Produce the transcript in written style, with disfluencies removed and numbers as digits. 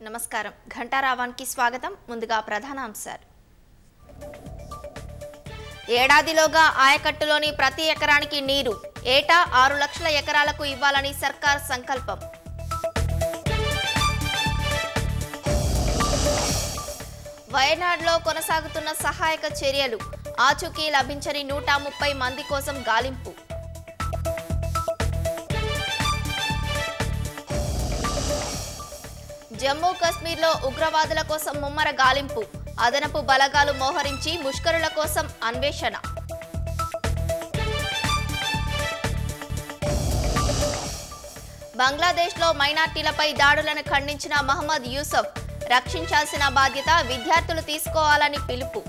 నమస్కారం ఘంటారావానికి స్వాగతం ముందుగా ప్రధాన అంశాలు ఏడాదిలోగా ఆయకట్టులోని ప్రతి ఎకరానికి నీరు ఏటా 6 లక్షల ఎకరాలకు ఇవ్వాలని సర్కార్ సంకల్పం వయనాడ్లో కొనసాగుతున్న సహాయక చర్యలు ఆచూకీ లభించని 130 మంది కోసం గాలింపు జమ్మూ కశ్మీర్లో ఉగ్రవాదుల కోసం ముమ్మర గాలింపు అదనపు బలగాలు మోహరించి ముష్కరుల కోసం అన్వేషణ బంగ్లాదేశ్లో మైనార్టీలపై దాడులను ఖండించిన మహమ్మద్ యూసఫ్ రక్షించాల్సిన బాధ్యత విద్యార్థులు తీసుకోవాలని పిలుపు